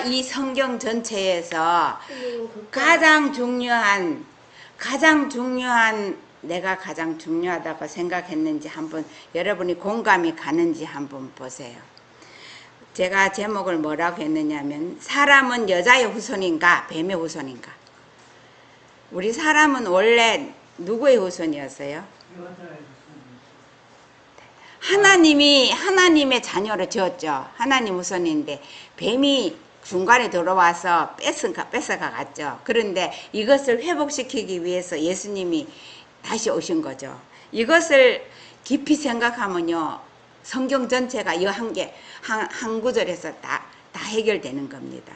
이 성경 전체에서 가장 중요한 내가 가장 중요하다고 생각했는지 한번 여러분이 공감이 가는지 한번 보세요. 제가 제목을 뭐라고 했느냐면 사람은 여자의 후손인가 뱀의 후손인가. 우리 사람은 원래 누구의 후손이었어요? 하나님의 자녀를 지었죠. 하나님 후손인데 뱀이 중간에 들어와서 뺏어가 갔죠. 그런데 이것을 회복시키기 위해서 예수님이 다시 오신 거죠. 이것을 깊이 생각하면요, 성경 전체가 이 한 구절에서 다 해결되는 겁니다.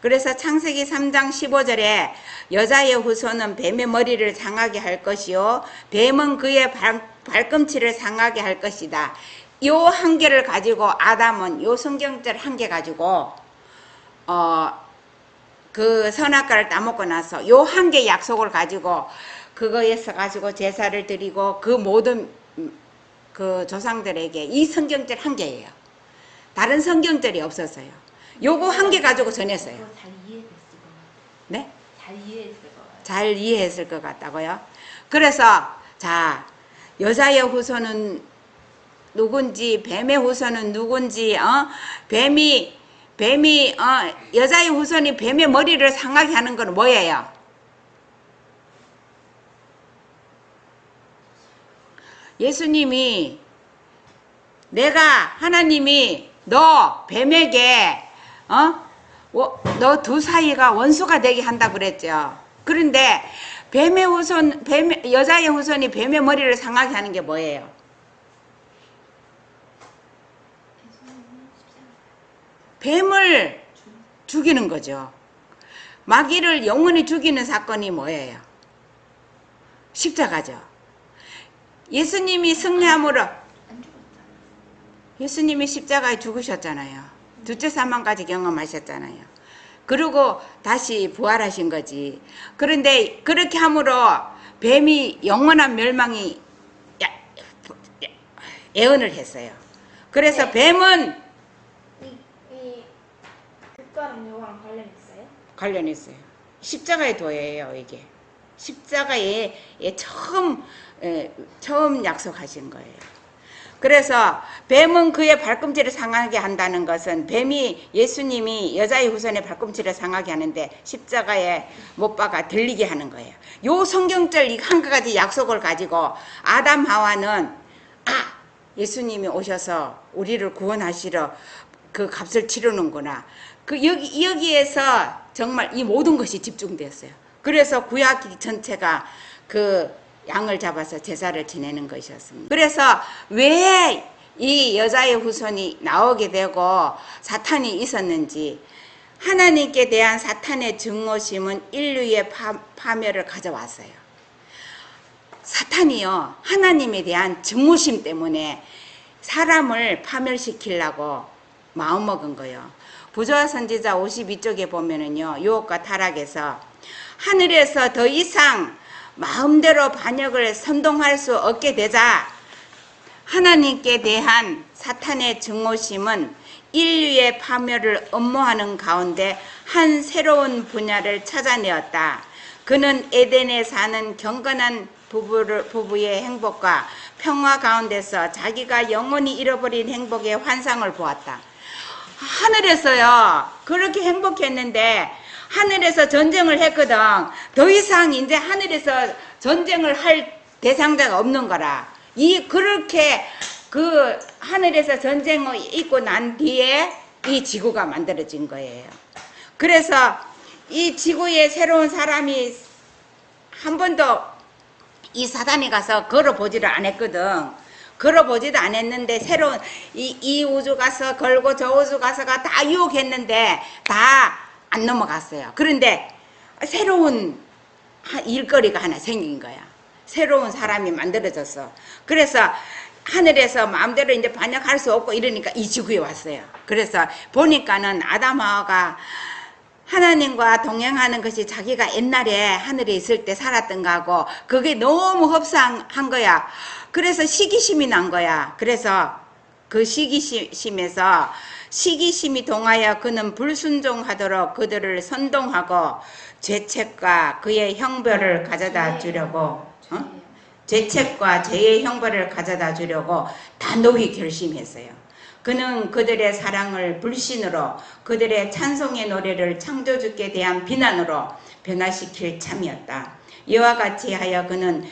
그래서 창세기 3장 15절에 여자의 후손은 뱀의 머리를 상하게 할 것이요 뱀은 그의 발꿈치를 상하게 할 것이다. 요 한 개를 가지고 아담은 요 성경절 한 개 가지고 그 선악과를 따먹고 나서 요 한 개 약속을 가지고 그거에서 가지고 제사를 드리고 그 모든 그 조상들에게 이 성경절 한 개예요. 다른 성경절이 없었어요. 요거 한 개 가지고 전했어요. 잘 이해됐을 것 같아요. 네? 잘 이해했을 것 같아요. 잘 이해했을 것 같다고요. 그래서 자, 여자의 후손은 누군지, 뱀의 후손은 누군지, 뱀이 여자의 후손이 뱀의 머리를 상하게 하는 건 뭐예요? 예수님이 하나님이 너 뱀에게 너 두 사이가 원수가 되게 한다 그랬죠. 그런데 여자의 후손이 뱀의 머리를 상하게 하는 게 뭐예요? 뱀을 죽이는 거죠. 마귀를 영원히 죽이는 사건이 뭐예요? 십자가죠. 예수님이 승리함으로 예수님이 십자가에 죽으셨잖아요. 둘째 사망까지 경험하셨잖아요. 그리고 다시 부활하신 거지. 그런데 그렇게 함으로 뱀이 영원한 멸망이 예언을 했어요. 그래서 뱀은 이 극과랑 요거랑 관련있어요? 관련했어요. 십자가의 도예요, 이게. 십자가에 처음 약속하신 거예요. 그래서 뱀은 그의 발꿈치를 상하게 한다는 것은 예수님이 여자의 후손의 발꿈치를 상하게 하는데 십자가에 못 박아 들리게 하는 거예요. 요 성경절 한 가지 약속을 가지고 아담 하와는 예수님이 오셔서 우리를 구원하시러 그 값을 치르는구나. 여기에서 정말 이 모든 것이 집중됐어요. 그래서 구약 전체가 그 양을 잡아서 제사를 지내는 것이었습니다. 그래서 왜 이 여자의 후손이 나오게 되고 사탄이 있었는지, 하나님께 대한 사탄의 증오심은 인류의 파멸을 가져왔어요. 사탄이요, 하나님에 대한 증오심 때문에 사람을 파멸시키려고 마음먹은 거예요. 부조와 선지자 52쪽에 보면은요, 유혹과 타락에서 하늘에서 더 이상 마음대로 반역을 선동할 수 없게 되자 하나님께 대한 사탄의 증오심은 인류의 파멸을 엄모하는 가운데 한 새로운 분야를 찾아내었다. 그는 에덴에 사는 경건한 부부의 행복과 평화 가운데서 자기가 영원히 잃어버린 행복의 환상을 보았다. 하늘에서요, 그렇게 행복했는데 하늘에서 전쟁을 했거든. 더 이상 이제 하늘에서 전쟁을 할 대상자가 없는 거라. 그렇게 그 하늘에서 전쟁을 있고 난 뒤에 이 지구가 만들어진 거예요. 그래서 이 지구에 새로운 사람이 한 번도 이 사단이 가서 걸어보지를 않았거든. 걸어보지도 않았는데 새로운 이 우주 가서 걸고 저 우주 가서가 다 유혹했는데 다 안 넘어갔어요. 그런데 새로운 일거리가 하나 생긴 거야. 새로운 사람이 만들어졌어. 그래서 하늘에서 마음대로 이제 반역할 수 없고 이러니까 이 지구에 왔어요. 그래서 보니까는 아담 하와가 하나님과 동행하는 것이 자기가 옛날에 하늘에 있을 때 살았던 거하고 그게 너무 흡사한 거야. 그래서 시기심이 난 거야. 그래서 그 시기심에서 시기심이 동하여 그는 불순종하도록 그들을 선동하고 죄책과 그의 형벌을 가져다 주려고 죄책과 죄의 형벌을 가져다 주려고 단호히 결심했어요. 그는 그들의 사랑을 불신으로 그들의 찬송의 노래를 창조주께 대한 비난으로 변화시킬 참이었다. 이와 같이 하여 그는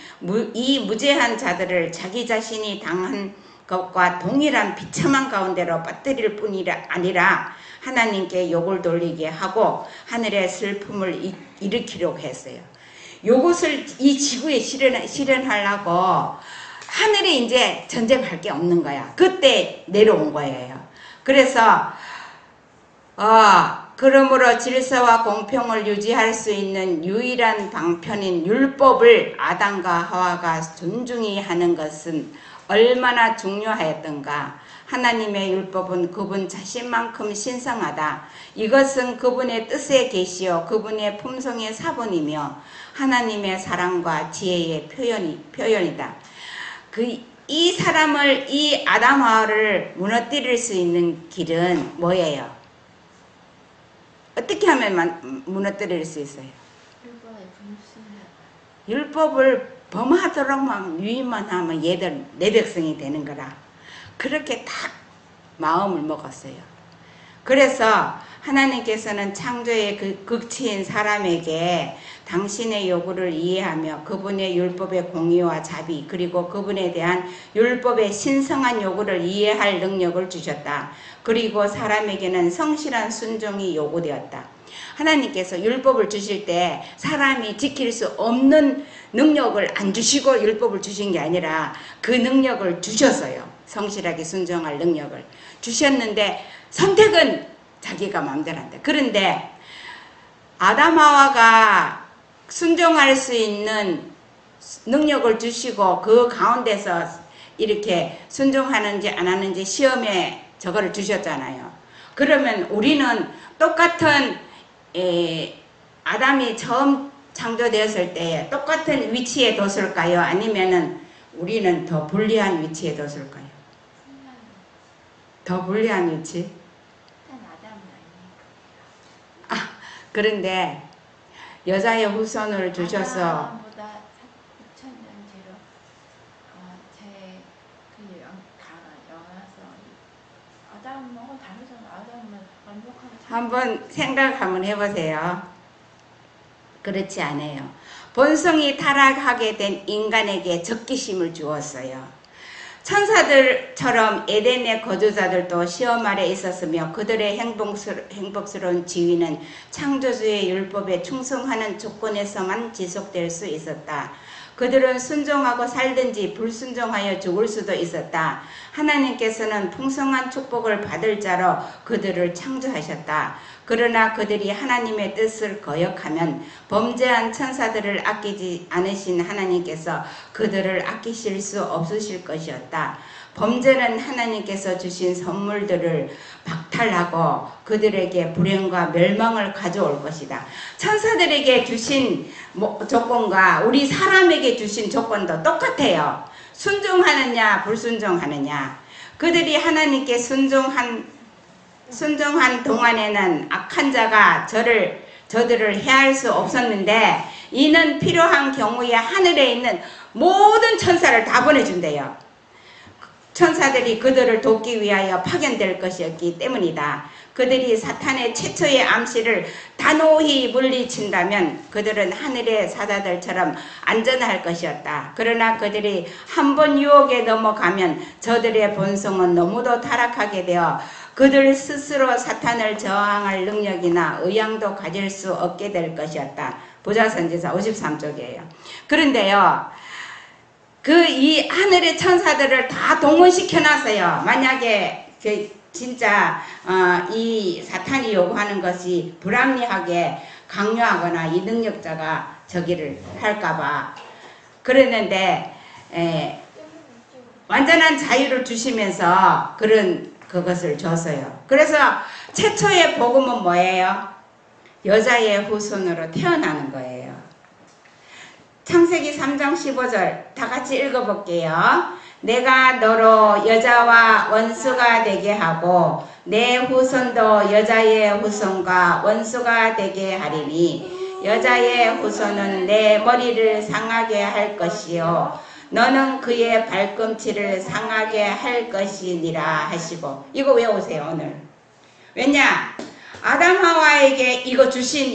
이 무죄한 자들을 자기 자신이 당한 것과 동일한 비참한 가운데로 빠뜨릴 뿐이 아니라 하나님께 욕을 돌리게 하고 하늘의 슬픔을 일으키려고 했어요. 요것을 이 지구에 실현하려고 하늘에 이제 전쟁할 게 없는 거야. 그때 내려온 거예요. 그래서 그러므로 질서와 공평을 유지할 수 있는 유일한 방편인 율법을 아담과 하와가 존중히 하는 것은 얼마나 중요하였던가. 하나님의 율법은 그분 자신만큼 신성하다. 이것은 그분의 뜻의 계시요 그분의 품성의 사본이며 하나님의 사랑과 지혜의 표현이다. 이 사람을, 이 아담 하와를 무너뜨릴 수 있는 길은 뭐예요? 어떻게 하면 무너뜨릴 수 있어요? 율법을 범하도록 막 유인만 하면 얘들 내 백성이 되는 거라. 그렇게 딱 마음을 먹었어요. 그래서 하나님께서는 창조의 그 극치인 사람에게 당신의 요구를 이해하며 그분의 율법의 공의와 자비 그리고 그분에 대한 율법의 신성한 요구를 이해할 능력을 주셨다. 그리고 사람에게는 성실한 순종이 요구되었다. 하나님께서 율법을 주실 때 사람이 지킬 수 없는 능력을 안 주시고 율법을 주신 게 아니라 그 능력을 주셨어요. 성실하게 순종할 능력을 주셨는데 선택은 자기가 마음대로 한다. 그런데 아담 하와가 순종할 수 있는 능력을 주시고 그 가운데서 이렇게 순종하는지 안 하는지 시험에 저거를 주셨잖아요. 그러면 우리는 똑같은 아담이 처음 창조되었을 때 똑같은 위치에 뒀을까요? 아니면은 우리는 더 불리한 위치에 뒀을까요? 더 불리한 위치? 그런데 여자의 후손을 주셔서 아담보다 6천년 뒤로 제그 영화에서 아담하고 다르잖아. 아담은 완벽하게 한번 생각 한번 해보세요. 그렇지 않아요. 본성이 타락하게 된 인간에게 적기심을 주었어요. 천사들처럼 에덴의 거주자들도 시험 아래 있었으며 그들의 행복스러운 지위는 창조주의 율법에 충성하는 조건에서만 지속될 수 있었다. 그들은 순종하고 살든지 불순종하여 죽을 수도 있었다. 하나님께서는 풍성한 축복을 받을 자로 그들을 창조하셨다. 그러나 그들이 하나님의 뜻을 거역하면 범죄한 천사들을 아끼지 않으신 하나님께서 그들을 아끼실 수 없으실 것이었다. 범죄는 하나님께서 주신 선물들을 박탈하고 그들에게 불행과 멸망을 가져올 것이다. 천사들에게 주신 조건과 우리 사람에게 주신 조건도 똑같아요. 순종하느냐 불순종하느냐. 그들이 하나님께 순종한 동안에는 악한 자가 저들을 해할 수 없었는데 이는 필요한 경우에 하늘에 있는 모든 천사를 다 보내준대요. 천사들이 그들을 돕기 위하여 파견될 것이었기 때문이다. 그들이 사탄의 최초의 암시를 단호히 물리친다면 그들은 하늘의 사자들처럼 안전할 것이었다. 그러나 그들이 한번 유혹에 넘어가면 저들의 본성은 너무도 타락하게 되어 그들 스스로 사탄을 저항할 능력이나 의향도 가질 수 없게 될 것이었다. 부자선지서 53쪽이에요. 그런데요, 이 하늘의 천사들을 다 동원시켜 놨어요. 만약에 진짜 이 사탄이 요구하는 것이 불합리하게 강요하거나 이 능력자가 저기를 할까봐 그랬는데 완전한 자유를 주시면서 그것을 줬어요. 그래서 최초의 복음은 뭐예요? 여자의 후손으로 태어나는 거예요. 창세기 3장 15절 다 같이 읽어볼게요. 내가 너로 여자와 원수가 되게 하고 내 후손도 여자의 후손과 원수가 되게 하리니 여자의 후손은 내 머리를 상하게 할 것이요 너는 그의 발꿈치를 상하게 할 것이니라 하시고. 이거 외우세요 오늘. 왜냐? 아담 하와에게 이거 주신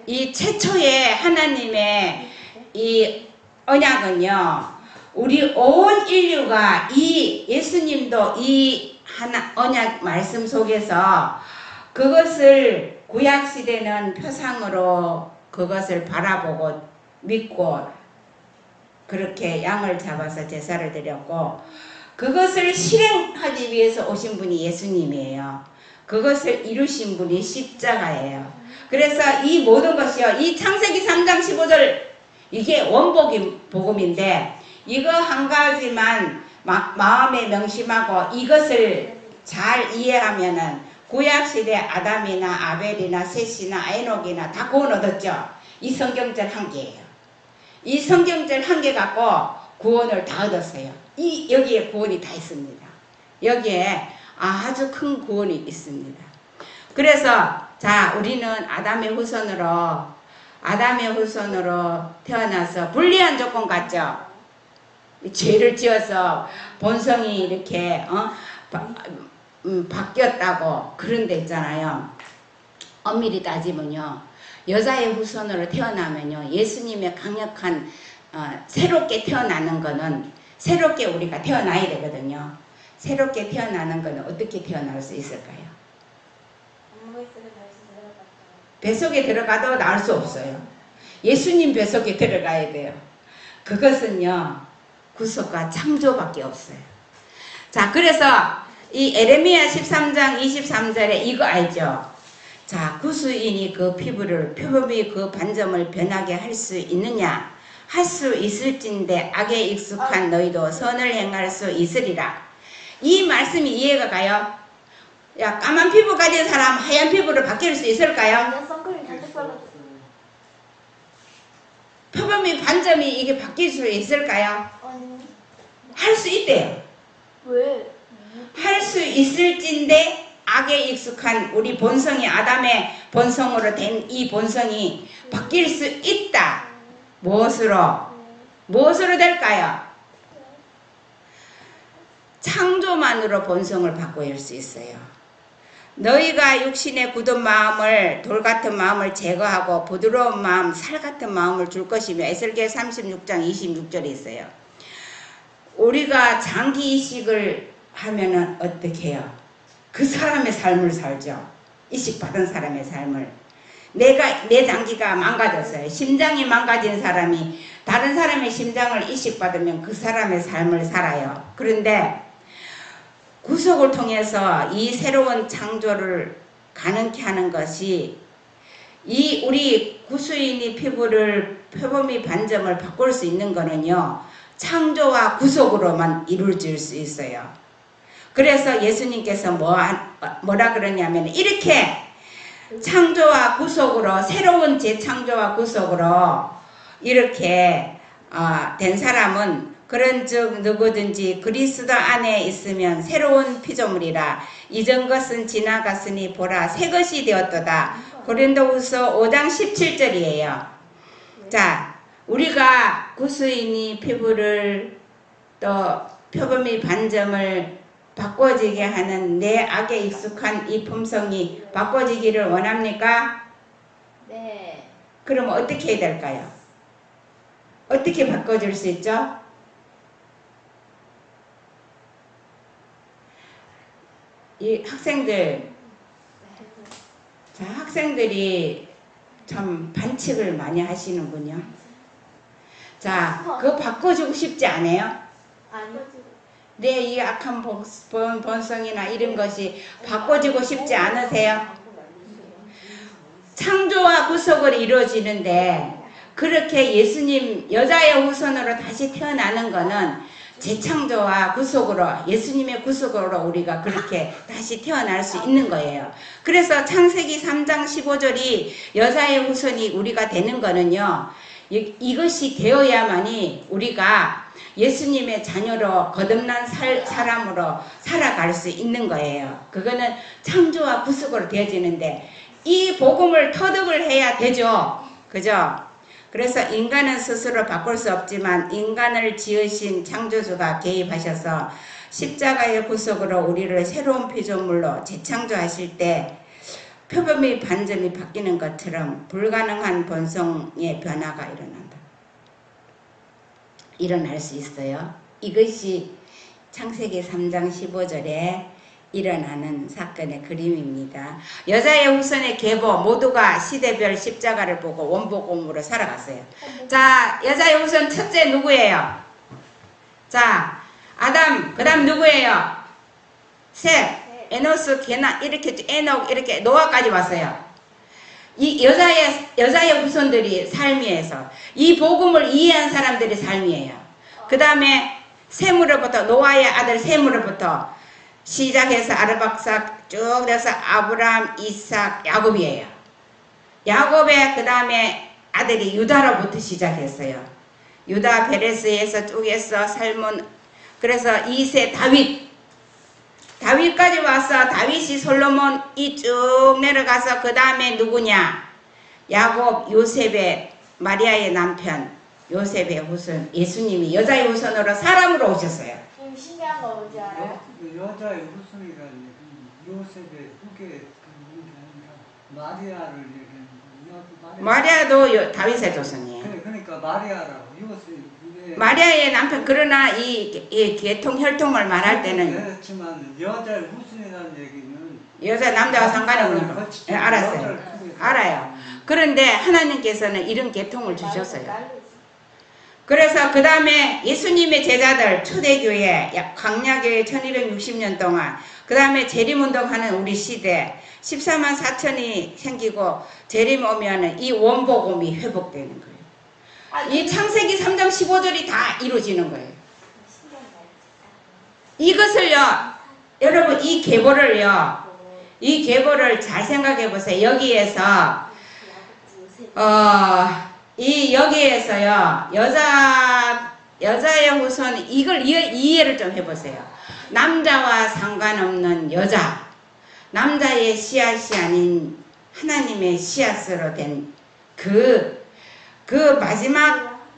이 최초의 하나님의 이 언약은요, 우리 온 인류가 이 예수님도 이 하나 언약 말씀 속에서 그것을 구약 시대는 표상으로 그것을 바라보고 믿고 그렇게 양을 잡아서 제사를 드렸고 그것을 실행하기 위해서 오신 분이 예수님이에요. 그것을 이루신 분이 십자가예요. 그래서 이 모든 것이요, 이 창세기 3장 15절 이게 원복음 복음인데 이거 한 가지만 마음에 명심하고 이것을 잘 이해하면은 구약시대 아담이나 아벨이나 셋이나 에녹이나 다 구원 얻었죠. 이 성경절 한 개예요. 이 성경절 한 개 갖고 구원을 다 얻었어요. 여기에 구원이 다 있습니다. 여기에 아주 큰 구원이 있습니다. 그래서 자, 우리는 아담의 후손으로 태어나서 불리한 조건 같죠. 죄를 지어서 본성이 이렇게 바뀌었다고 그런 데 있잖아요. 엄밀히 따지면요, 여자의 후손으로 태어나면요, 예수님의 강력한 새롭게 태어나는 거는 새롭게 우리가 태어나야 되거든요. 새롭게 태어나는 거는 어떻게 태어날 수 있을까요? 뱃속에 들어가도 나올 수 없어요. 예수님 뱃속에 들어가야 돼요. 그것은요, 구속과 창조밖에 없어요. 자, 그래서 이 에레미야 13장 23절에 이거 알죠? 자, 구수인이 그 피부를 표범이 그 반점을 변하게 할 수 있느냐? 할 수 있을진데 악에 익숙한 너희도 선을 행할 수 있으리라. 이 말씀이 이해가 가요? 야, 까만 피부 가진 사람 하얀 피부로 바뀔 수 있을까요? 선크림 잔뜩 발라줬어요. 표범이 반점이 이게 바뀔 수 있을까요? 아니. 할 수 있대요. 왜? 할 수 있을진데 악에 익숙한 우리 본성이 아담의 본성으로 된 이 본성이 바뀔 수 있다. 무엇으로 될까요? 창조만으로 본성을 바꿀 수 있어요. 너희가 육신의 굳은 마음을 돌같은 마음을 제거하고 부드러운 마음 살같은 마음을 줄 것이며 에스겔 36장 26절에 있어요. 우리가 장기 이식을 하면은 어떻게 해요? 그 사람의 삶을 살죠. 이식 받은 사람의 삶을. 내 장기가 망가졌어요. 심장이 망가진 사람이 다른 사람의 심장을 이식 받으면 그 사람의 삶을 살아요. 그런데 구속을 통해서 이 새로운 창조를 가능케 하는 것이 이 우리 구수인이 표범이 반점을 바꿀 수 있는 거는요, 창조와 구속으로만 이루어질 수 있어요. 그래서 예수님께서 뭐라 그러냐면 이렇게 창조와 구속으로 새로운 재창조와 구속으로 이렇게 된 사람은 그런즉 누구든지 그리스도 안에 있으면 새로운 피조물이라 이전 것은 지나갔으니 보라 새 것이 되었도다. 고린도후서 5장 17절이에요. 자, 우리가 구수인이 피부를 또 표범이 반점을 바꿔지게 하는 내 악에 익숙한 이 품성이 바꿔지기를 원합니까? 네. 그럼 어떻게 해야 될까요? 어떻게 바꿔줄 수 있죠? 이 학생들, 자, 학생들이 참 반칙을 많이 하시는군요. 자, 그거 바꿔주고 싶지 않아요? 아니요. 내 이 악한 본성이나 이런 것이 바꿔주고 싶지 않으세요? 창조와 구속을 이루어지는데 그렇게 예수님 여자의 후손으로 다시 태어나는 거는 재창조와 구속으로 예수님의 구속으로 우리가 그렇게 다시 태어날 수 있는 거예요. 그래서 창세기 3장 15절이 여자의 후손이 우리가 되는 거는요, 이것이 되어야만이 우리가 예수님의 자녀로 거듭난 사람으로 살아갈 수 있는 거예요. 그거는 창조와 구속으로 되어지는데 이 복음을 터득을 해야 되죠. 그죠? 그래서 인간은 스스로 바꿀 수 없지만 인간을 지으신 창조주가 개입하셔서 십자가의 구속으로 우리를 새로운 피조물로 재창조하실 때 표범의 반점이 바뀌는 것처럼 불가능한 본성의 변화가 일어날 수 있어요. 이것이 창세기 3장 15절에 일어나는 사건의 그림입니다. 여자의 후손의 계보 모두가 시대별 십자가를 보고 원복음으로 살아갔어요. 자, 여자의 후손 첫째 누구예요? 자, 아담, 그 다음 누구예요? 셋, 에노스, 게나, 이렇게 에녹, 이렇게 노아까지 왔어요. 이 여자의 후손들이 삶이에서 이 복음을 이해한 사람들이 삶이에요. 그 다음에 셈으로부터 노아의 아들 셈으로부터 시작해서 아르박삭 쭉 돼서 아브람, 이삭, 야곱이에요. 야곱의 그 다음에 아들이 유다로부터 시작했어요. 유다 베레스에서 쭉 해서 살몬, 그래서 2세 다윗까지 와서 다윗이 솔로몬이 쭉 내려가서 그 다음에 누구냐? 야곱, 요셉의 마리아의 남편 요셉의 후손 예수님이 여자의 후손으로 사람으로 오셨어요. 좀 신기한 거 뭔지 알아요? 여자의 후손이라는 요셉의 후계 마리아를 얘기하는 마리아도 다윗의 조선이에요. 그러니까 마리아라고 요셉 마리아의 남편. 그러나 이 계통 혈통을 말할 때는 그렇지만 여자의 후손이라는 얘기는 여자 남자와 상관없는 거. 예, 알았어요. 알아요. 그런데 하나님께서는 이런 계통을 주셨어요. 그래서 그 다음에 예수님의 제자들 초대교회 광야교회 1260년 동안 그 다음에 재림운동하는 우리 시대 14만 4천이 생기고 재림 오면은 이 원복음이 회복되는 거예요. 이 창세기 3장 15절이 다 이루어지는 거예요. 이것을요, 여러분 이 계보를 잘 생각해 보세요. 여기에서 여기에서요 여자의 후손 이걸 이해를 좀 해보세요. 남자와 상관없는 여자, 남자의 씨앗이 아닌 하나님의 씨앗으로 된 그 마지막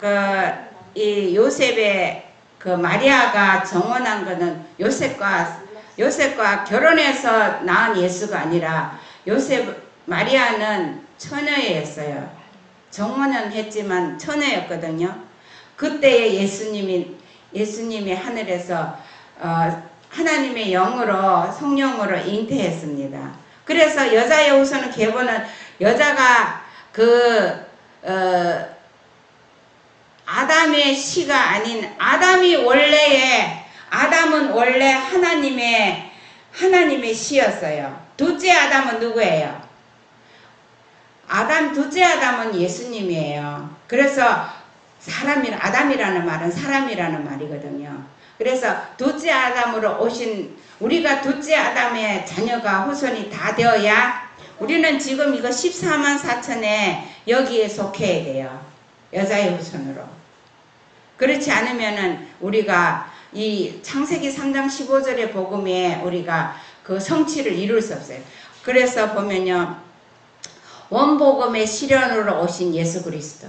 이 요셉의 그 마리아가 정원한 거는 요셉과 결혼해서 낳은 예수가 아니라 마리아는 처녀였어요. 정원은 했지만 처녀였거든요. 그때의 예수님이 하늘에서 하나님의 영으로 성령으로 잉태했습니다. 그래서 여자의 후손은 계보는 여자가 아담의 씨가 아닌 아담은 원래 하나님의 씨였어요. 둘째 아담은 누구예요? 둘째 아담은 예수님이에요. 그래서 아담이라는 말은 사람이라는 말이거든요. 그래서 둘째 아담으로 오신 우리가 둘째 아담의 자녀가 후손이 다 되어야 우리는 지금 이거 14만 4천에 여기에 속해야 돼요. 여자의 후손으로. 그렇지 않으면은 우리가 이 창세기 3장 15절의 복음에 우리가 그 성취를 이룰 수 없어요. 그래서 보면요. 원복음의 실현으로 오신 예수 그리스도.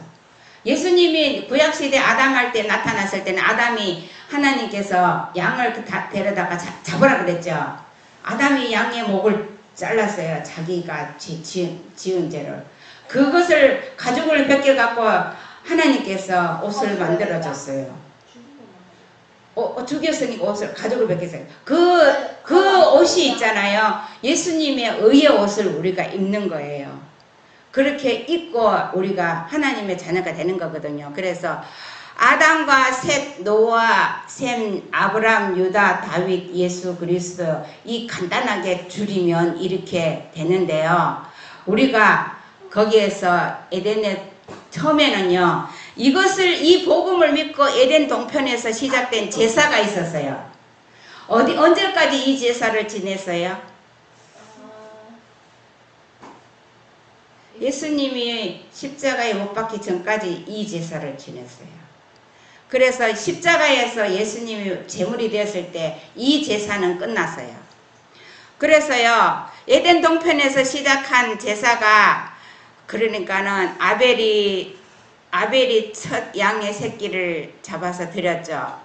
예수님이 구약시대 아담 할 때 나타났을 때는 아담이 하나님께서 양을 데려다가 잡으라 그랬죠. 아담이 양의 목을 잘랐어요. 자기가 지은 죄를. 그것을 가죽을 벗겨갖고 하나님께서 옷을 만들어줬어요. 죽였으니까 가죽을 벗겼어요. 그 옷이 있잖아요. 예수님의 의의 옷을 우리가 입는 거예요. 그렇게 입고 우리가 하나님의 자녀가 되는 거거든요. 그래서 아담과 셋, 노아, 셈, 아브람, 유다, 다윗, 예수 그리스도 이 간단하게 줄이면 이렇게 되는데요. 우리가 거기에서 에덴에 처음에는요. 이 복음을 믿고 에덴 동편에서 시작된 제사가 있었어요. 언제까지 이 제사를 지냈어요? 예수님이 십자가에 못 박기 전까지 이 제사를 지냈어요. 그래서 십자가에서 예수님이 제물이 되었을 때 이 제사는 끝났어요. 그래서요, 에덴 동편에서 시작한 제사가, 그러니까는 아벨이 첫 양의 새끼를 잡아서 드렸죠.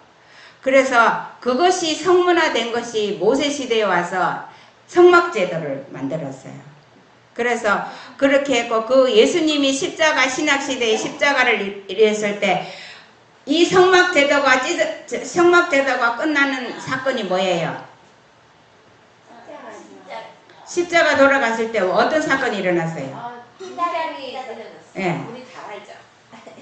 그래서 그것이 성문화된 것이 모세 시대에 와서 성막제도를 만들었어요. 그래서 그렇게 했고, 그 예수님이 십자가 신학시대에 십자가를 이랬을 때 이 성막제도가 끝나는 사건이 뭐예요? 십자가 돌아갔을 때 어떤 사건이 일어났어요? 휘장이 예. 우리 다 알죠.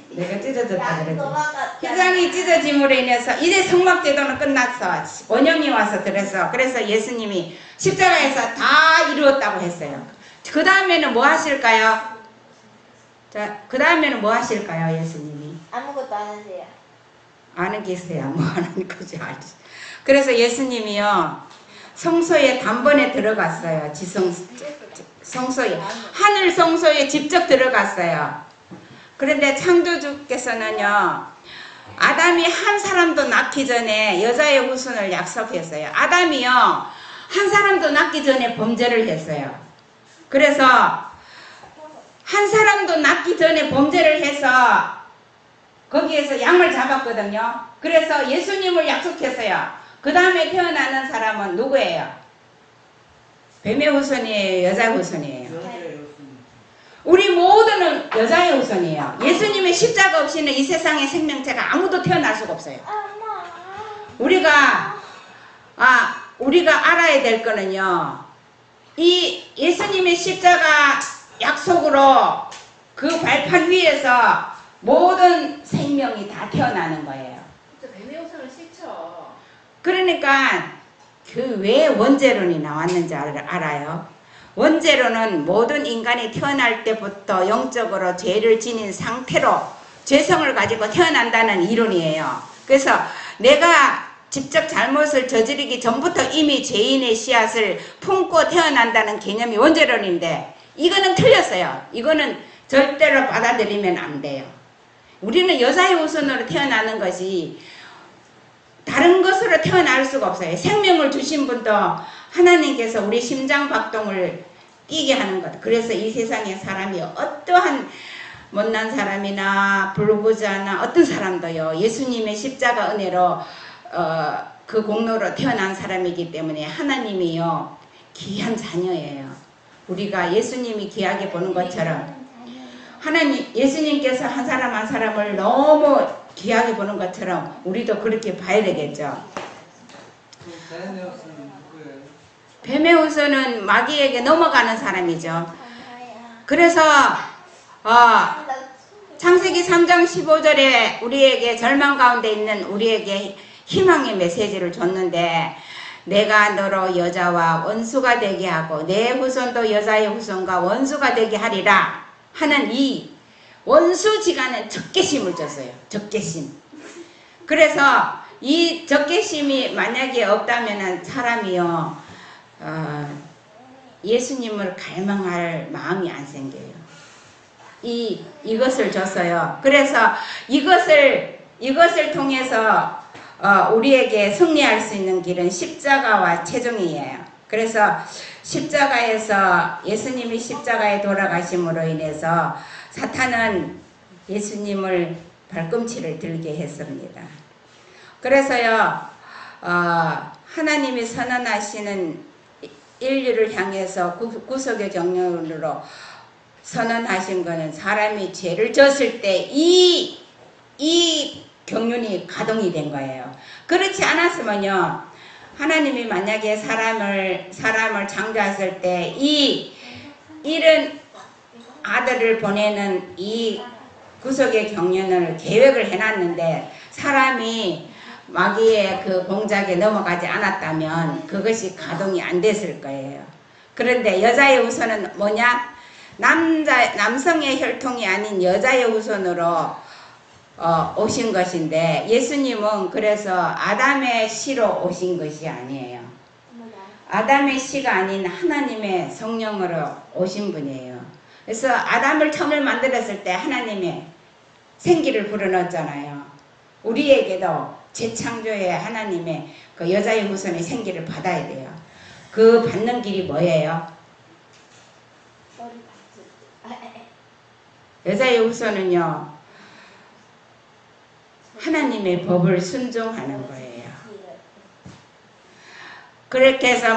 내가 찢어졌다 그랬지. 돌아갔다. 휘장이 찢어짐으로 인해서 이제 성막제도는 끝났어. 원형이 와서 들었어. 그래서 예수님이 십자가에서 다 이루었다고 했어요. 그 다음에는 뭐 하실까요? 자, 그 다음에는 뭐 하실까요, 예수님이? 아무것도 안 하세요. 아는 게 있어야 뭐 하는 거지, 알지. 그래서 예수님이요, 성소에 단번에 들어갔어요. 성소에. 하늘 성소에 직접 들어갔어요. 그런데 창조주께서는요, 아담이 한 사람도 낳기 전에 여자의 후손을 약속했어요. 아담이요, 한 사람도 낳기 전에 범죄를 했어요. 그래서 한 사람도 낳기 전에 범죄를 해서 거기에서 양을 잡았거든요. 그래서 예수님을 약속했어요. 그 다음에 태어나는 사람은 누구예요? 뱀의 후손이에요? 여자의 후손이에요? 여자의 후손. 우리 모두는 여자의 후손이에요. 예수님의 십자가 없이는 이 세상의 생명체가 아무도 태어날 수가 없어요. 우리가 알아야 될 거는요, 이 예수님의 십자가 약속으로 그 발판 위에서 모든 생명이 다 태어나는 거예요. 뱀의 호소는 싫죠. 그러니까 그 왜 원죄론이 나왔는지 알아요? 원죄론은 모든 인간이 태어날 때부터 영적으로 죄를 지닌 상태로 죄성을 가지고 태어난다는 이론이에요. 그래서 내가 직접 잘못을 저지르기 전부터 이미 죄인의 씨앗을 품고 태어난다는 개념이 원죄론인데, 이거는 틀렸어요. 이거는 절대로 받아들이면 안 돼요. 우리는 여자의 후손으로 태어나는 것이 다른 것으로 태어날 수가 없어요. 생명을 주신 분도 하나님께서 우리 심장 박동을 뛰게 하는 것. 그래서 이 세상에 사람이 어떠한 못난 사람이나 불구자나 어떤 사람도요, 예수님의 십자가 은혜로 그 공로로 태어난 사람이기 때문에 하나님이요, 귀한 자녀예요. 우리가 예수님이 귀하게 보는 것처럼 예수님께서 한 사람 한 사람을 너무 귀하게 보는 것처럼 우리도 그렇게 봐야 되겠죠. 그 뱀의 후손은 누구예요? 뱀의 후손은 마귀에게 넘어가는 사람이죠. 그래서 창세기 3장 15절에 우리에게 절망 가운데 있는 우리에게 희망의 메시지를 줬는데, 내가 너로 여자와 원수가 되게 하고 내 후손도 여자의 후손과 원수가 되게 하리라 하는 이 원수지간은 적개심을 줬어요. 적개심. 그래서 이 적개심이 만약에 없다면 사람이요, 예수님을 갈망할 마음이 안 생겨요. 이것을 줬어요. 그래서 이것을 통해서 우리에게 승리할 수 있는 길은 십자가와 최종이에요. 그래서 십자가에서 예수님이 십자가에 돌아가심으로 인해서 사탄은 예수님을 발꿈치를 들게 했습니다. 그래서요, 하나님이 선언하시는 인류를 향해서 구속의 경륜으로 선언하신 것은 사람이 죄를 졌을 때 이 경륜이 가동이 된 거예요. 그렇지 않았으면요, 하나님이 만약에 사람을 창조했을 때 이런 아들을 보내는 이 구속의 경륜을 계획을 해놨는데, 사람이 마귀의 그 공작에 넘어가지 않았다면 그것이 가동이 안 됐을 거예요. 그런데 여자의 후손은 뭐냐? 남성의 혈통이 아닌 여자의 후손으로 오신 것인데, 예수님은 그래서 아담의 씨로 오신 것이 아니에요. 아담의 씨가 아닌 하나님의 성령으로 오신 분이에요. 그래서 아담을 처음에 만들었을 때 하나님이 생기를 불어넣었잖아요. 우리에게도 재창조의 하나님의 그 여자의 후손의 생기를 받아야 돼요. 그 받는 길이 뭐예요? 머리 박수. 여자의 후손은요, 하나님의 법을 순종하는 거예요. 그렇게 해서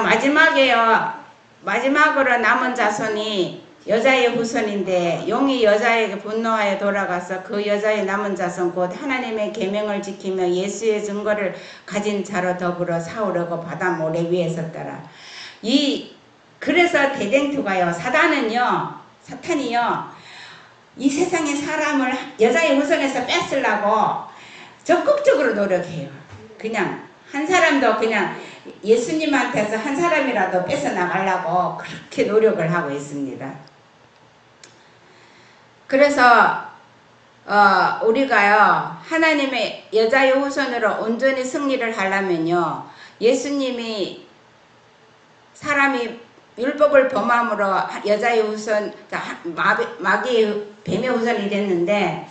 마지막으로 남은 자손이 여자의 후손인데, 용이 여자에게 분노하여 돌아가서 그 여자의 남은 자손 곧 하나님의 계명을 지키며 예수의 증거를 가진 자로 더불어 사오려고 바다 모래 위에 섰더라. 그래서 대댕투가요, 사탄이요, 이 세상의 사람을 여자의 후손에서 뺏으려고 적극적으로 노력해요. 그냥 한 사람도 그냥 예수님한테서 한 사람이라도 뺏어 나가려고 그렇게 노력을 하고 있습니다. 그래서 우리가요, 하나님의 여자의 후손으로 온전히 승리를 하려면요, 예수님이 사람이 율법을 범함으로 여자의 후손, 마귀의 뱀의 후손이 됐는데,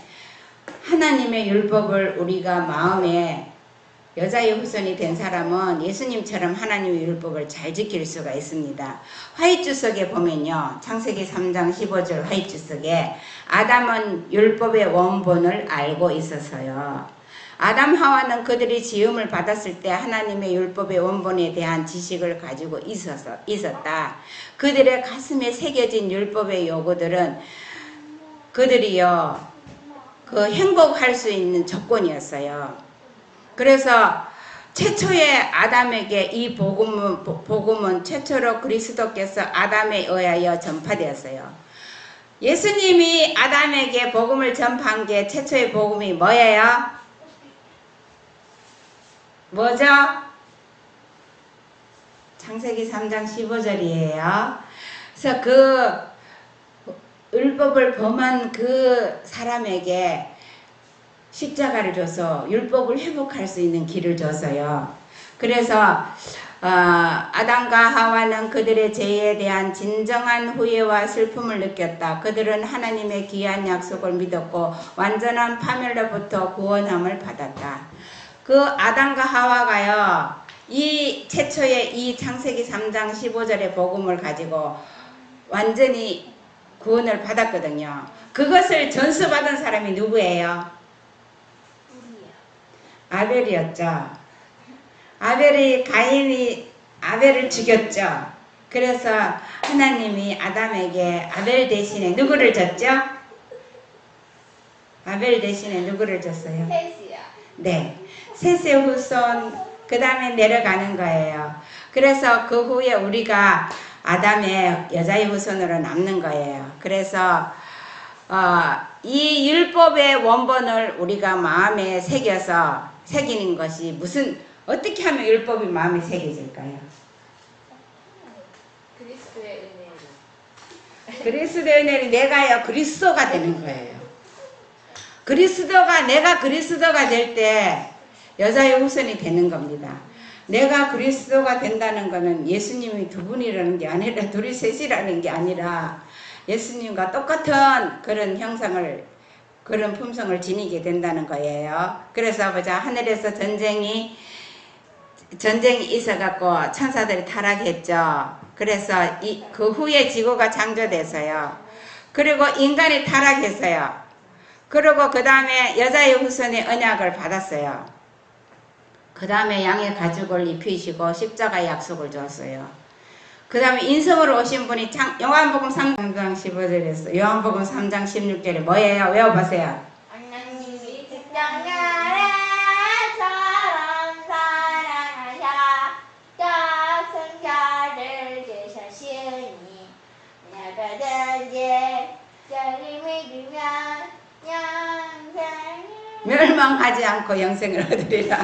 하나님의 율법을 우리가 마음에 여자의 후손이 된 사람은 예수님처럼 하나님의 율법을 잘 지킬 수가 있습니다. 화이주석에 보면요, 창세기 3장 15절 화이주석에 아담은 율법의 원본을 알고 있어서요. 아담 하와는 그들이 지음을 받았을 때 하나님의 율법의 원본에 대한 지식을 가지고 있었다. 그들의 가슴에 새겨진 율법의 요구들은 그들이요, 그 행복할 수 있는 조건이었어요. 그래서 최초의 아담에게 이 복음은 최초로 그리스도께서 아담에 의하여 전파되었어요. 예수님이 아담에게 복음을 전파한 게 최초의 복음이 뭐예요? 뭐죠? 창세기 3장 15절이에요. 그래서 그 율법을 범한 그 사람에게 십자가를 줘서 율법을 회복할 수 있는 길을 줬어요. 그래서 아담과 하와는 그들의 죄에 대한 진정한 후회와 슬픔을 느꼈다. 그들은 하나님의 귀한 약속을 믿었고 완전한 파멸로부터 구원함을 받았다. 그 아담과 하와가요, 이 최초의 이 창세기 3장 15절의 복음을 가지고 완전히 구원을 받았거든요. 그것을 전수받은 사람이 누구예요? 아벨이었죠. 가인이 아벨을 죽였죠. 그래서 하나님이 아담에게 아벨 대신에 누구를 줬죠? 아벨 대신에 누구를 줬어요? 셋이요. 네, 셋의 후손, 그 다음에 내려가는 거예요. 그래서 그 후에 우리가 아담의 여자의 후손으로 남는 거예요. 그래서 이 율법의 원본을 우리가 마음에 새기는 것이 어떻게 하면 율법이 마음에 새겨질까요? 그리스도의 은혜로. 그리스도의 은혜로 내가요, 그리스도가 되는 거예요. 내가 그리스도가 될 때 여자의 후손이 되는 겁니다. 내가 그리스도가 된다는 것은 예수님이 두 분이라는 게 아니라 둘이 셋이라는 게 아니라 예수님과 똑같은 그런 형상을, 그런 품성을 지니게 된다는 거예요. 그래서 보자, 하늘에서 전쟁이 있어갖고 천사들이 타락했죠. 그래서 그 후에 지구가 창조돼서요. 그리고 인간이 타락했어요. 그리고 그 다음에 여자의 후손의 언약을 받았어요. 그 다음에 양의 가죽을 입히시고 십자가의 약속을 줬어요. 그 다음에 인성으로 오신 분이 요한복음 3장 15절에서 요한복음 3장 16절에 뭐예요? 외워보세요. 하나님이 특정나라 사랑하사 독생자를 주셨으니 누구든지 저를 믿으면 영생을 멸망하지 않고 영생을 얻으리라.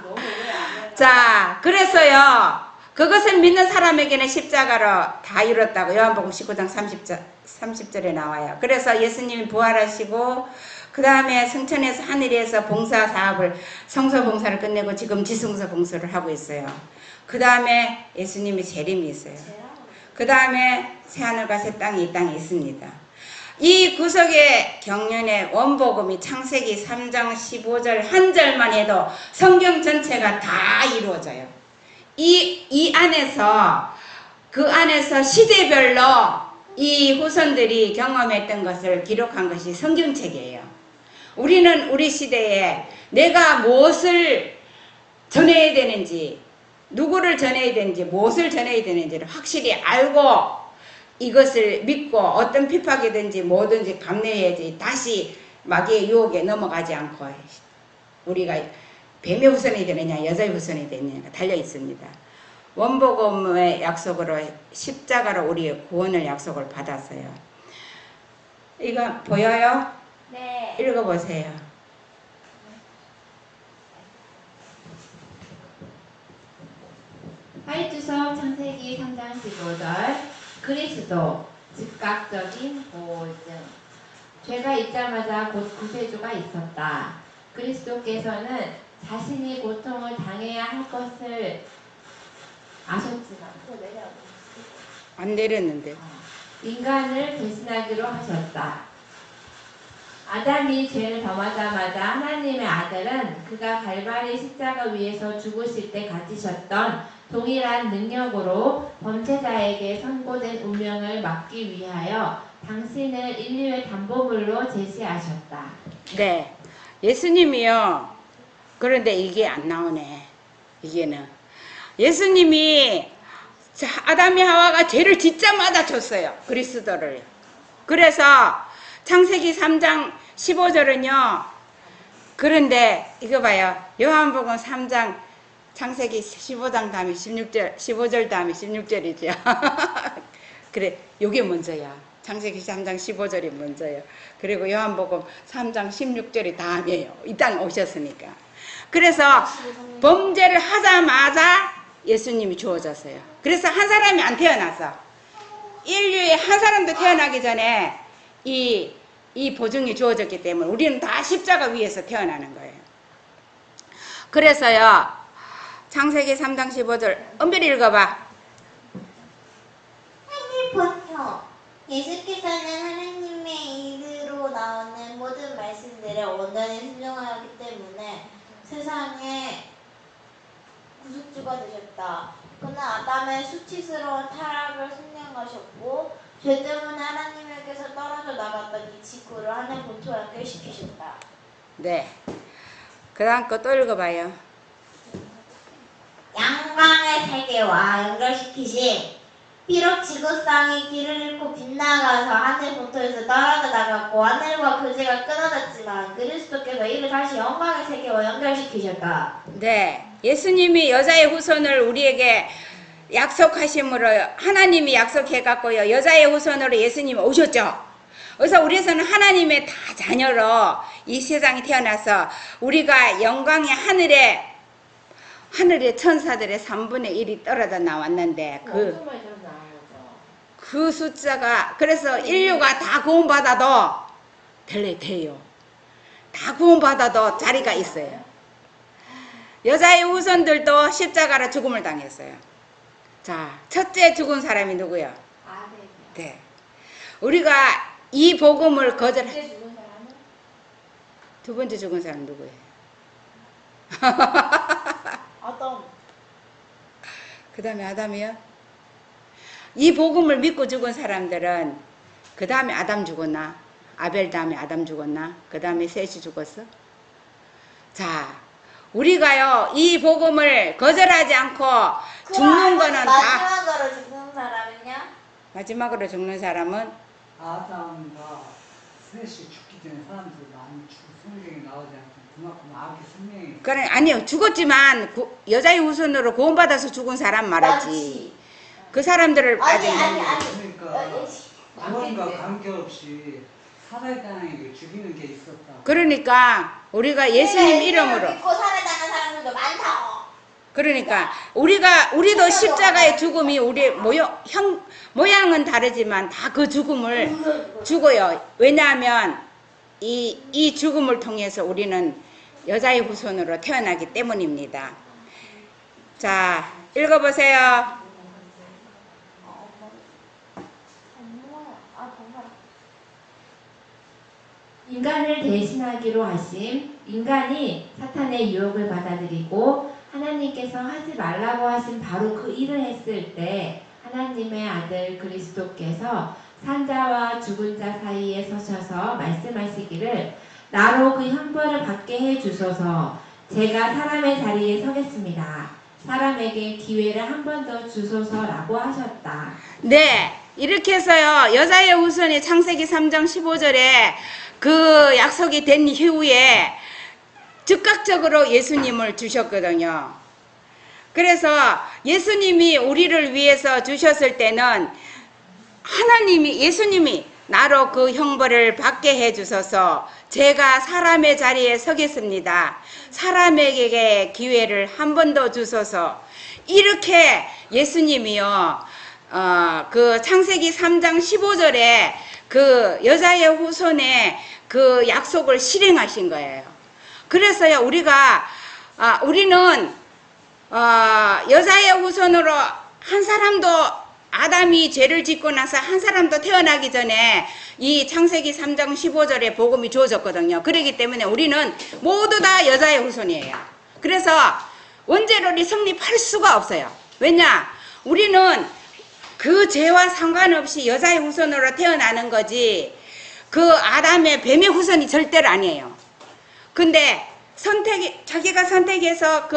너무 오래 안 해요. 자, 그래서요, 그것을 믿는 사람에게는 십자가로 다 이뤘다고 요한복음 19장 30절에 나와요. 그래서 예수님이 부활하시고 그 다음에 성천에서 하늘에서 봉사 사업을, 성서 봉사를 끝내고 지금 지성서 봉사를 하고 있어요. 그 다음에 예수님이 재림이 있어요. 그 다음에 새하늘과 새 땅이 이 땅에 있습니다. 이 구석의 경륜의 원복음이 창세기 3장 15절 한 절만 해도 성경 전체가 다 이루어져요. 이 안에서 그 안에서 시대별로 이 후손들이 경험했던 것을 기록한 것이 성경책이에요. 우리는 우리 시대에 내가 무엇을 전해야 되는지, 누구를 전해야 되는지, 무엇을 전해야 되는지를 확실히 알고 이것을 믿고 어떤 핍박이든지 뭐든지 감내해야지 다시 마귀의 유혹에 넘어가지 않고 우리가 뱀의 후손이 되느냐 여자의 후손이 되느냐가 달려 있습니다. 원복음의 약속으로 십자가로 우리의 구원을 약속을 받았어요. 이거 보여요? 네. 읽어보세요. 하이주석 창세기 3장 15절 그리스도 즉각적인 보증. 죄가 있자마자 곧 구세주가 있었다. 그리스도께서는 자신이 고통을 당해야 할 것을 아셨지만 안 내렸는데. 인간을 대신하기로 하셨다. 아담이 죄를 범하자마자 하나님의 아들은 그가 갈바리 십자가 위에서 죽으실 때 가지셨던 동일한 능력으로 범죄자에게 선고된 운명을 막기 위하여 당신을 인류의 담보물로 제시하셨다. 네. 예수님이요. 그런데 이게 안 나오네. 이게는. 예수님이 아담이 하와가 죄를 짓자마자 줬어요. 그리스도를. 그래서 창세기 3장 15절은요. 그런데 이거 봐요. 요한복음 3장 창세기 15장 다음에 16절, 15절 다음에 16절이죠. 그래, 요게 먼저야. 창세기 3장 15절이 먼저예요. 그리고 요한복음 3장 16절이 다음이에요. 이 땅 오셨으니까. 그래서 범죄를 하자마자 예수님이 주어졌어요. 그래서 한 사람이 안 태어나서 인류에 한 사람도 태어나기 전에 이 보증이 주어졌기 때문에 우리는 다 십자가 위에서 태어나는 거예요. 그래서요. 창세기 3장 15절 은별이 읽어봐. 하늘부터 예수께서는 하나님의 입으로 나오는 모든 말씀들에 온전히 순종하였기 때문에 세상에 구속주가 되셨다. 그는 아담의 수치스러운 타락을 생명하셨고 죄 때문에 하나님에게서 떨어져 나갔던 이 지구를 하늘 본토에 연결시키셨다. 네. 그 다음 거 또 읽어봐요. 양광의 세계와 연결시키신 비록 지구상이 길을 잃고 빗나가서 하늘 본토에서 떨어져 나갔고 하늘과 교제가 끊어졌지만 그리스도께서 이를 다시 영광의 세계와 연결시키셨다. 네. 예수님이 여자의 후손을 우리에게 약속하심으로 하나님이 약속해갖고요. 여자의 후손으로 예수님이 오셨죠. 그래서 우리에서는 하나님의 다 자녀로 이 세상에 태어나서 우리가 영광의 하늘의 천사들의 3분의 1이 떨어져 나왔는데 그 숫자가 그래서 인류가 다 구원받아도 돼요. 다 구원받아도 자리가 있어요. 여자의 후손들도 십자가로 죽음을 당했어요. 자, 첫째 죽은 사람이 누구요? 네. 우리가 이 복음을 두 번째 죽은 사람 누구예요? 아담. 그 다음에 아담이요? 이 복음을 믿고 죽은 사람들은 그 다음에 아담 죽었나? 아벨 다음에 아담 죽었나? 그 다음에 셋이 죽었어? 자, 우리가요 이 복음을 거절하지 않고 죽는 거는 다 마지막으로 죽는 사람은요? 마지막으로 죽는 사람은 아담과 셋이 죽기 전에 사람들이 많이 죽고 성경에 나오지 않고 그만큼 악의 생명이 그래 아니요 죽었지만 여자의 후손으로 구원받아서 죽은 사람 말하지. 맞지. 그 사람들을 빠진 아니. 그러니까 구원과 관계없이 살아있다는 죽이는 게 있었다. 그러니까 우리가 예수님 이름으로 믿고 살아가는 사람들도 많다. 그러니까 우리도 십자가의 죽음이 우리 모양은 다르지만 다 그 죽음을 죽어요. 왜냐하면 이 죽음을 통해서 우리는 여자의 후손으로 태어나기 때문입니다. 자, 읽어보세요. 인간을 대신하기로 하심. 인간이 사탄의 유혹을 받아들이고 하나님께서 하지 말라고 하신 바로 그 일을 했을 때 하나님의 아들 그리스도께서 산자와 죽은 자 사이에 서셔서 말씀하시기를 나로 그 형벌을 받게 해 주소서. 제가 사람의 자리에 서겠습니다. 사람에게 기회를 한 번 더 주소서라고 하셨다. 네, 이렇게 해서요, 여자의 후손이 창세기 3장 15절에 그 약속이 된 이후에 즉각적으로 예수님을 주셨거든요. 그래서 예수님이 우리를 위해서 주셨을 때는 예수님이 나로 그 형벌을 받게 해 주소서. 제가 사람의 자리에 서겠습니다. 사람에게 기회를 한 번 더 주소서. 이렇게 예수님이요, 그 창세기 3장 15절에 그 여자의 후손의 그 약속을 실행하신 거예요. 그래서요, 우리는 여자의 후손으로 한 사람도 아담이 죄를 짓고 나서 한 사람도 태어나기 전에 이 창세기 3장 15절에 복음이 주어졌거든요. 그렇기 때문에 우리는 모두 다 여자의 후손이에요. 그래서 원죄론이 성립할 수가 없어요. 왜냐? 우리는 그 죄와 상관없이 여자의 후손으로 태어나는 거지 그 아담의 뱀의 후손이 절대로 아니에요. 근데 자기가 선택해서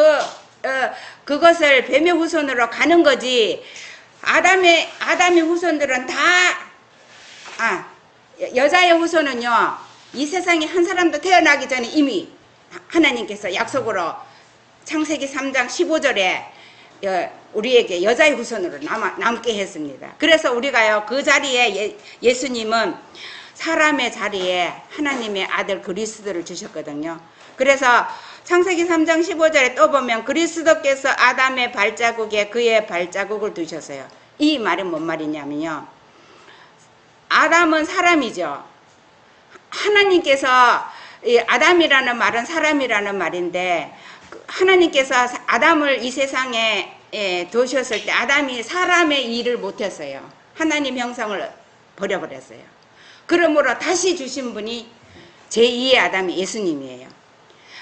그것을 뱀의 후손으로 가는 거지. 아담의 후손들은 여자의 후손은요, 이 세상에 한 사람도 태어나기 전에 이미 하나님께서 약속으로 창세기 3장 15절에 우리에게 여자의 후손으로 남게 했습니다. 그래서 우리가요, 그 자리에 예수님은 사람의 자리에 하나님의 아들 그리스도를 주셨거든요. 그래서 창세기 3장 15절에 또 보면 그리스도께서 아담의 발자국에 그의 발자국을 두셨어요. 이 말은 뭔 말이냐면요, 아담은 사람이죠. 하나님께서 아담이라는 말은 사람이라는 말인데 하나님께서 아담을 이 세상에 두셨을 때 아담이 사람의 일을 못했어요. 하나님 형상을 버려버렸어요. 그러므로 다시 주신 분이 제2의 아담이 예수님이에요.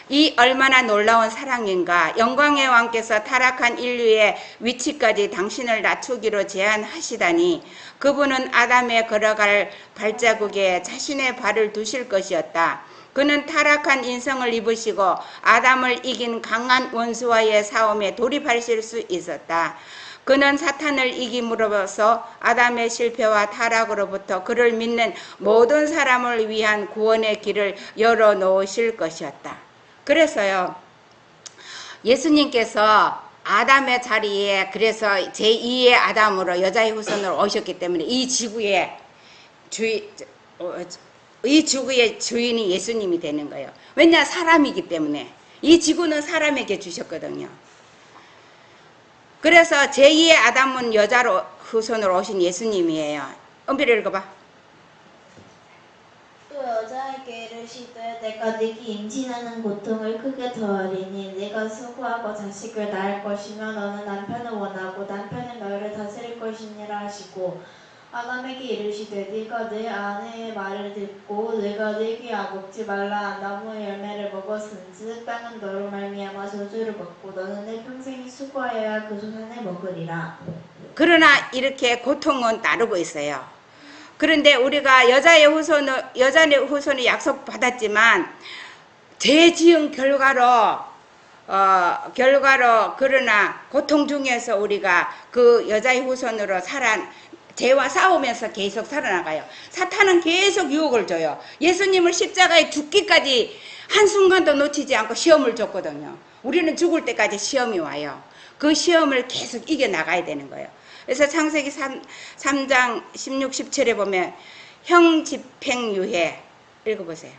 이 얼마나 놀라운 사랑인가. 영광의 왕께서 타락한 인류의 위치까지 당신을 낮추기로 제안하시다니 그분은 아담의 걸어갈 발자국에 자신의 발을 두실 것이었다. 그는 타락한 인성을 입으시고 아담을 이긴 강한 원수와의 싸움에 돌입하실 수 있었다. 그는 사탄을 이김으로써 아담의 실패와 타락으로부터 그를 믿는 모든 사람을 위한 구원의 길을 열어놓으실 것이었다. 그래서요, 예수님께서 아담의 자리에 그래서 제2의 아담으로 여자의 후손으로 오셨기 때문에 이 지구의 주인이 예수님이 되는 거예요. 왜냐? 사람이기 때문에. 이 지구는 사람에게 주셨거든요. 그래서 제2의 아담은 여자로 후손으로 오신 예수님이에요. 은비를 읽어봐. 또 여자에게 이르시되 내가 네게 임신하는 고통을 크게 더하리니 네가 수고하고 자식을 낳을 것이며 너는 남편을 원하고 남편은 너희를 다스릴 것이니라 하시고 아담에게 이르시되 네가 내 아내의 말을 듣고 내가 네게 먹지 말라 나무의 열매를 먹었은즉 땅은 너로 말미암아 저주를 받고 너는 내 평생이 수고하여야 그 소산을 먹으리라. 그러나 이렇게 고통은 따르고 있어요. 그런데 우리가 여자의 후손을 약속받았지만 죄 지은 결과로 그러나 고통 중에서 우리가 그 여자의 후손으로 죄와 싸우면서 계속 살아나가요. 사탄은 계속 유혹을 줘요. 예수님을 십자가에 죽기까지 한순간도 놓치지 않고 시험을 줬거든요. 우리는 죽을 때까지 시험이 와요. 그 시험을 계속 이겨나가야 되는 거예요. 그래서 창세기 3장 16, 17에 보면 형집행유예 읽어보세요.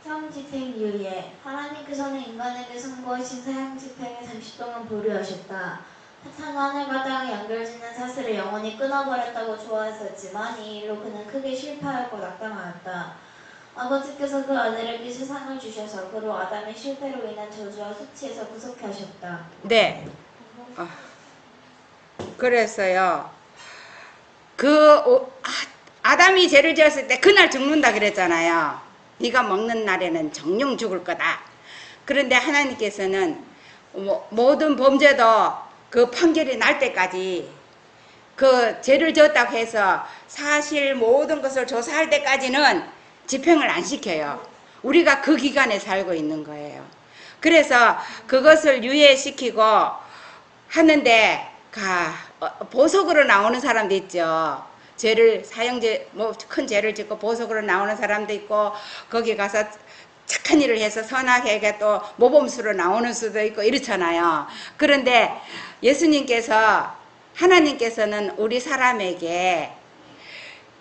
형집행유예 하나님께서는 인간에게 선고하신 사형집행을 30동안 보류하셨다. 사탄은 하늘과 땅에 연결짓는 사슬을 영원히 끊어버렸다고 좋아했었지만 이 일로 그는 크게 실패하였고 낙담하였다. 아버지께서 그 아들에게 세상을 주셔서 그로 아담의 실패로 인한 저주와 수치에서 구속해 하셨다. 네. 그래서요, 아담이 죄를 지었을 때 그날 죽는다 그랬잖아요. 네가 먹는 날에는 정령 죽을 거다. 그런데 하나님께서는 모든 범죄도 그 판결이 날 때까지, 그 죄를 지었다고 해서 사실 모든 것을 조사할 때까지는 집행을 안 시켜요. 우리가 그 기간에 살고 있는 거예요. 그래서 그것을 유예시키고 하는데, 보석으로 나오는 사람도 있죠. 죄를 큰 죄를 짓고 보석으로 나오는 사람도 있고, 거기 가서 착한 일을 해서 선하게 또 모범수로 나오는 수도 있고 이렇잖아요. 그런데 하나님께서는 우리 사람에게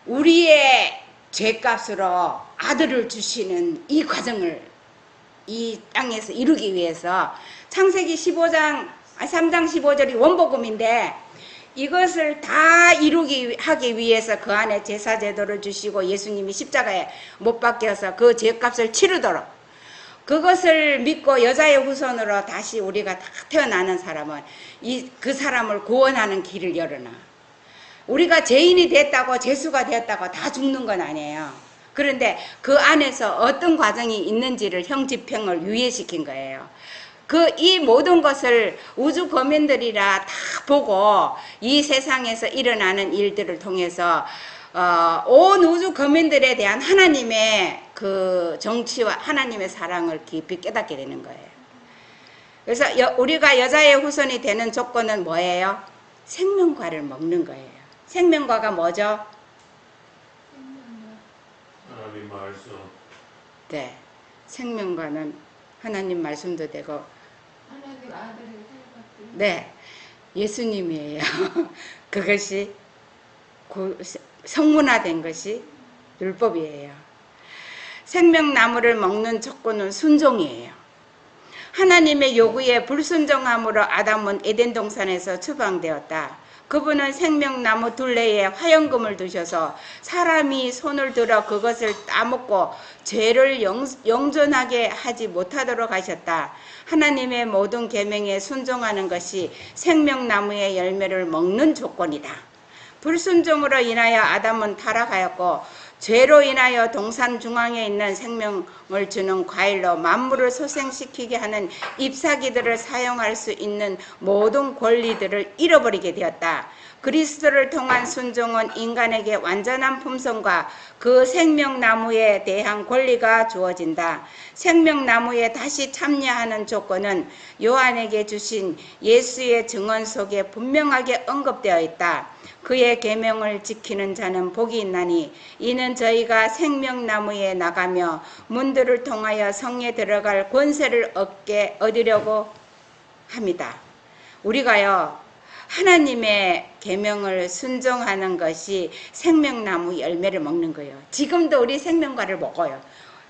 우리의 죄값으로 아들을 주시는 이 과정을 이 땅에서 이루기 위해서, 창세기 3장 15절이 원복음인데, 이것을 다 하기 위해서 그 안에 제사제도를 주시고 예수님이 십자가에 못 박혀서 그 죄값을 치르도록, 그것을 믿고 여자의 후손으로 다시 우리가 다 태어나는 사람은 그 사람을 구원하는 길을 열어놔. 우리가 죄인이 됐다고, 죄수가 되었다고 다 죽는 건 아니에요. 그런데 그 안에서 어떤 과정이 있는지를 형집행을 유예시킨 거예요. 이 모든 것을 우주 거민들이라 다 보고 이 세상에서 일어나는 일들을 통해서 온 우주 거민들에 대한 하나님의 그 정치와 하나님의 사랑을 깊이 깨닫게 되는 거예요. 그래서 우리가 여자의 후손이 되는 조건은 뭐예요? 생명과를 먹는 거예요. 생명과가 뭐죠? 하나님 말씀. 네, 생명과는 하나님 말씀도 되고, 하나님 아들을 살았더니 네, 예수님이에요. 그것이 성문화된 것이 율법이에요. 생명나무를 먹는 조건은 순종이에요. 하나님의 요구에 불순종함으로 아담은 에덴 동산에서 추방되었다. 그분은 생명나무 둘레에 화영금을 두셔서 사람이 손을 들어 그것을 따먹고 죄를 영존하게 하지 못하도록 하셨다. 하나님의 모든 계명에 순종하는 것이 생명나무의 열매를 먹는 조건이다. 불순종으로 인하여 아담은 타락하였고, 죄로 인하여 동산 중앙에 있는 생명을 주는 과일로 만물을 소생시키게 하는 잎사귀들을 사용할 수 있는 모든 권리들을 잃어버리게 되었다. 그리스도를 통한 순종은 인간에게 완전한 품성과 그 생명나무에 대한 권리가 주어진다. 생명나무에 다시 참여하는 조건은 요한에게 주신 예수의 증언 속에 분명하게 언급되어 있다. 그의 계명을 지키는 자는 복이 있나니 이는 저희가 생명나무에 나가며 문들을 통하여 성에 들어갈 권세를 얻으려고 합니다. 우리가요, 하나님의 계명을 순종하는 것이 생명나무 열매를 먹는 거예요. 지금도 우리 생명과를 먹어요.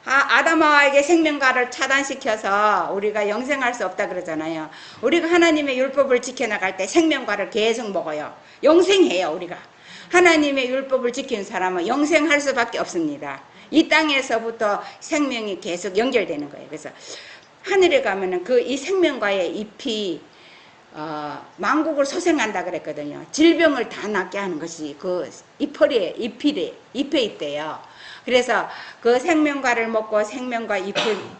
아담하와에게 생명과를 차단시켜서 우리가 영생할 수 없다 그러잖아요. 우리가 하나님의 율법을 지켜나갈 때 생명과를 계속 먹어요. 영생해요. 우리가 하나님의 율법을 지키는 사람은 영생할 수밖에 없습니다. 이 땅에서부터 생명이 계속 연결되는 거예요. 그래서 하늘에 가면은 이 생명과의 잎이 만국을 소생한다 그랬거든요. 질병을 다 낫게 하는 것이 그 잎에 있대요. 그래서 그 생명과를 먹고 생명과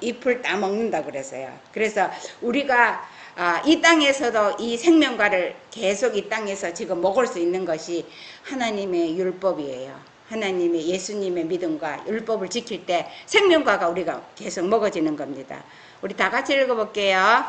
잎을 따먹는다 그랬어요. 그래서 우리가 이 땅에서도 이 생명과를 계속 이 땅에서 지금 먹을 수 있는 것이 하나님의 율법이에요. 하나님의 예수님의 믿음과 율법을 지킬 때 생명과가 우리가 계속 먹어지는 겁니다. 우리 다 같이 읽어볼게요.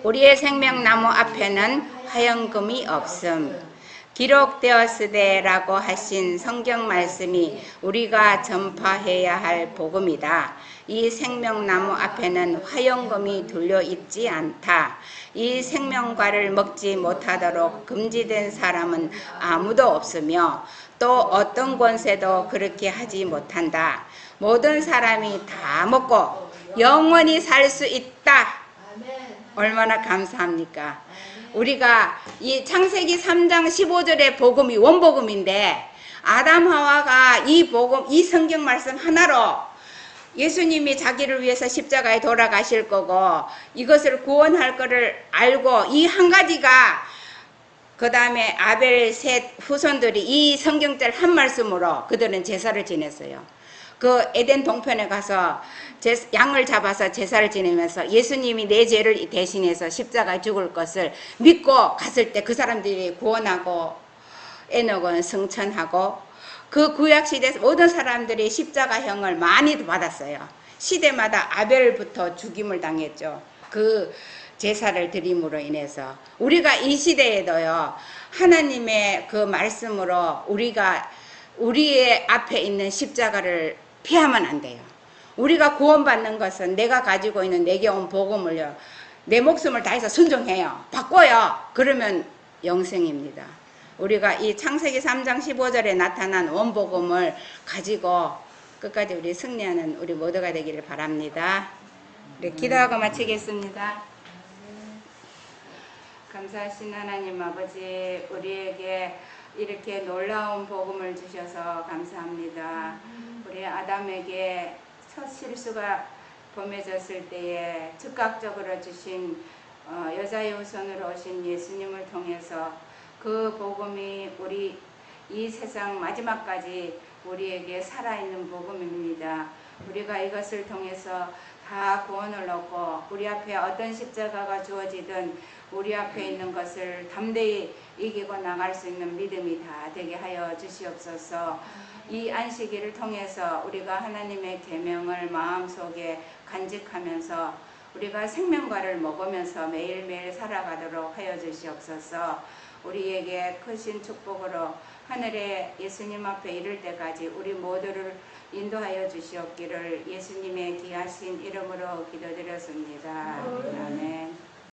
우리의 생명나무 앞에는 화영금이 없음. 기록되었으되라고 하신 성경 말씀이 우리가 전파해야 할 복음이다. 이 생명나무 앞에는 화영금이 둘려 있지 않다. 이 생명과를 먹지 못하도록 금지된 사람은 아무도 없으며 또 어떤 권세도 그렇게 하지 못한다. 모든 사람이 다 먹고 영원히 살 수 있다. 얼마나 감사합니까? 우리가 이 창세기 3장 15절의 복음이 원복음인데, 아담 하와가 이 복음, 이 성경 말씀 하나로 예수님이 자기를 위해서 십자가에 돌아가실 거고 이것을 구원할 거를 알고 이 한 가지가 그 다음에 아벨 셋 후손들이 이 성경절 한 말씀으로 그들은 제사를 지냈어요. 그 에덴 동편에 가서 양을 잡아서 제사를 지내면서 예수님이 내 죄를 대신해서 십자가에 죽을 것을 믿고 갔을 때 그 사람들이 구원하고 에녹은 승천하고 그 구약시대에서 모든 사람들이 십자가형을 많이 받았어요. 시대마다 아벨부터 죽임을 당했죠. 그 제사를 드림으로 인해서 우리가 이 시대에도요 하나님의 그 말씀으로 우리가 우리의 앞에 있는 십자가를 피하면 안 돼요. 우리가 구원받는 것은 내가 가지고 있는 내게 온 복음을요 내 목숨을 다해서 순종해요. 바꿔요. 그러면 영생입니다. 우리가 이 창세기 3장 15절에 나타난 원복음을 가지고 끝까지 우리 승리하는 우리 모두가 되기를 바랍니다. 우리 기도하고 마치겠습니다. 감사하신 하나님 아버지, 우리에게 이렇게 놀라운 복음을 주셔서 감사합니다. 우리 아담에게 첫 실수가 범해졌을 때에 즉각적으로 주신 여자의 후손으로 오신 예수님을 통해서 그 복음이 우리 이 세상 마지막까지 우리에게 살아있는 복음입니다. 우리가 이것을 통해서 다 구원을 얻고 우리 앞에 어떤 십자가가 주어지든 우리 앞에 있는 것을 담대히 이기고 나갈 수 있는 믿음이 다 되게 하여 주시옵소서. 이 안식일을 통해서 우리가 하나님의 계명을 마음속에 간직하면서 우리가 생명과를 먹으면서 매일매일 살아가도록 하여 주시옵소서. 우리에게 크신 축복으로 하늘에 예수님 앞에 이를 때까지 우리 모두를 인도하여 주시옵기를 예수님의 귀하신 이름으로 기도드렸습니다. 아멘.